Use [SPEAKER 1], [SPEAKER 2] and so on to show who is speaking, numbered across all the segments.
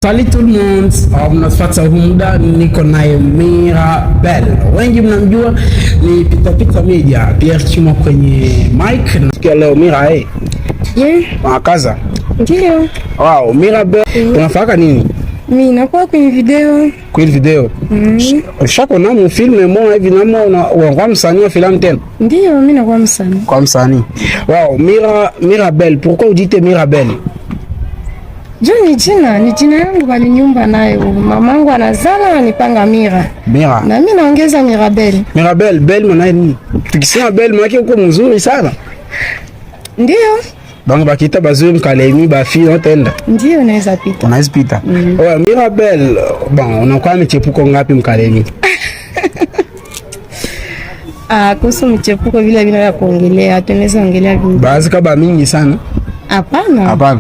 [SPEAKER 1] Salut tout le monde, mnafuata muda niko naye Mirabel. Wengi mnamjua ni Pita Media. Pierre Chimo kwenye mic. Nasikia leo Mira kaza.
[SPEAKER 2] Ndio.
[SPEAKER 1] Wow, Mirabel. Unafanya nini?
[SPEAKER 2] Mimi nakuwa kwenye video.
[SPEAKER 1] Kwenye video? Ushako na mu film mo hivi na mo unakuwa msanii wa filamu tena?
[SPEAKER 2] Ndio, mimi nakuwa msanii.
[SPEAKER 1] Kwa msanii. Wow, Mirabel. Pourquoi vous dites Mirabel?
[SPEAKER 2] Jo, ni jina yangu walinyumba nayo. Mamangu anazala anipanga Mira. Na mimi naongeza Mirabel.
[SPEAKER 1] Mirabel, Bel maana nini? Tukisema Bel maana uko mzuri sana.
[SPEAKER 2] Ndio.
[SPEAKER 1] Bango bakita bazuri mkalemi bafi notenda.
[SPEAKER 2] Ndio naweza pita.
[SPEAKER 1] Unaweza pita. Oh, Mirabel, bon, unakuwa mchepuko ngapi mkalemi?
[SPEAKER 2] Kuhusu mchepuko vile ya kuongelea, tunaweza ongelea vingi.
[SPEAKER 1] Baadhi kaba mingi sana.
[SPEAKER 2] Hapana.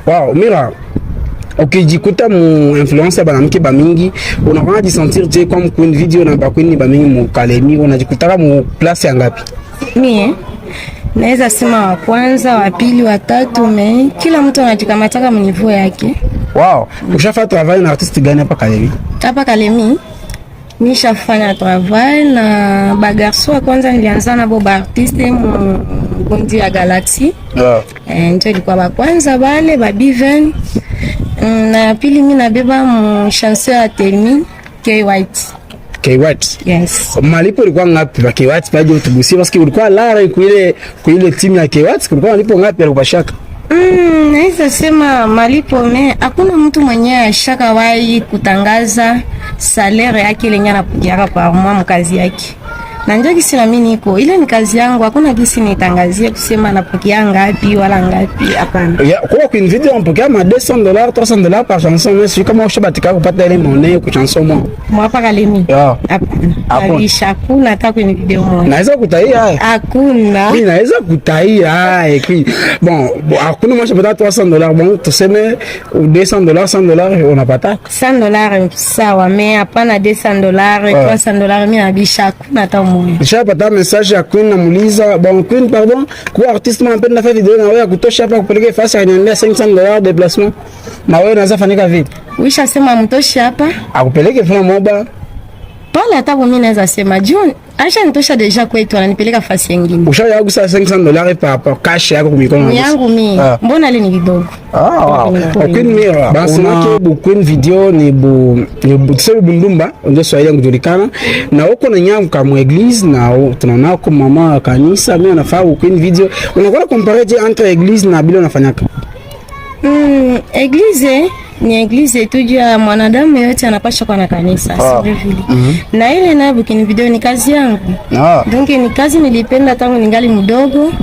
[SPEAKER 1] Wow, Mira. Ukijikuta mu influencer banamke ba mingi, unakuwa jisentir je comme queen video na ba queen ba mingi mu kalemi, unajikuta mu place ya ngapi?
[SPEAKER 2] Mie naweza sema wa kwanza, wa pili, wa tatu, kila mtu anajikamataka mniveau yake.
[SPEAKER 1] Wow, ushafa travail na artiste gani hapa Kalemi?
[SPEAKER 2] Hapa Kalemi nishafanya travail na ba garçon wa kwanza nilianza na bo artiste mu Bondi ya Galaxy. Ndio ilikuwa ba kwanza bale ba Biven. Na pili mimi nabeba mu chanson ya Telmi K White. Yes.
[SPEAKER 1] Malipo ilikuwa ngapi ba K White baje utubusi parce que ulikuwa lara kuile timu ya K White kulikuwa malipo ngapi alikupashaka?
[SPEAKER 2] Naweza sema malipo hakuna mtu mwenye ashaka wahi kutangaza salaire yake lenye anapiga par mois mkazi yake. Na njoo kisi na mimi niko ile ni kazi yangu, hakuna kisi nitangazie kusema napokea ngapi wala ngapi, hapana.
[SPEAKER 1] Kwa kwenye video unapokea ma $200 $300 par chanson, mais si kama ushabatika kupata ile monnaie kwa chanson moja.
[SPEAKER 2] Mwapa Kalemi. Hapana. Alisha kuna hata kwenye video moja.
[SPEAKER 1] Naweza kutaia haya.
[SPEAKER 2] Hakuna.
[SPEAKER 1] Mimi naweza kutaia haya. Bon, hakuna mwacha pata $300, bon tuseme $200 $100 unapata.
[SPEAKER 2] $100 sawa, mais hapana $200 $300 mimi nabisha kuna hata
[SPEAKER 1] nishapata message ya Queen namuuliza, bon Queen pardon, kwa artiste mpenda fa video na wewe kutosha hapa kupeleka fasi ananiambia $500 déplacement. Na wewe unaweza fanika vipi?
[SPEAKER 2] Wisha sema mtoshi hapa.
[SPEAKER 1] Akupeleke funa moba.
[SPEAKER 2] Pale hata mimi naweza sema John, acha nitosha deja kwetu ananipeleka fasi nyingine.
[SPEAKER 1] Ushawahi kusa $500 pa cash yako kumikono
[SPEAKER 2] yangu mimi. Mbona ile ni kidogo?
[SPEAKER 1] Wow. Queen Mira. Basi nake bu Queen video ni bu tuseme Bundumba, ndio Swahili kujulikana. Na huko na nyangu kama eglise na tunaona kwa mama kanisa, mimi nafaa Queen video. Unakuwa comparaje entre eglise na bila unafanyaka?
[SPEAKER 2] Eglise ni eglise tujua mwanadamu yote anapaswa kwa na kanisa, sivyo vile. Na ile na Bukini video ni kazi yangu. Donc ni kazi nilipenda tangu ningali mdogo.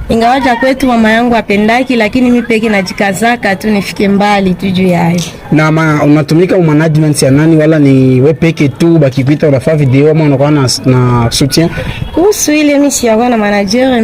[SPEAKER 2] Ingawaja kwetu mama yangu apendaki, lakini mimi peke najikazaka tu nifike mbali tu juu yayo.
[SPEAKER 1] Na unatumika management ya nani wala ni wewe peke tu bakipita unafanya video ama unakuwa na soutien?
[SPEAKER 2] Kuhusu ile mimi siyakuwa na manager.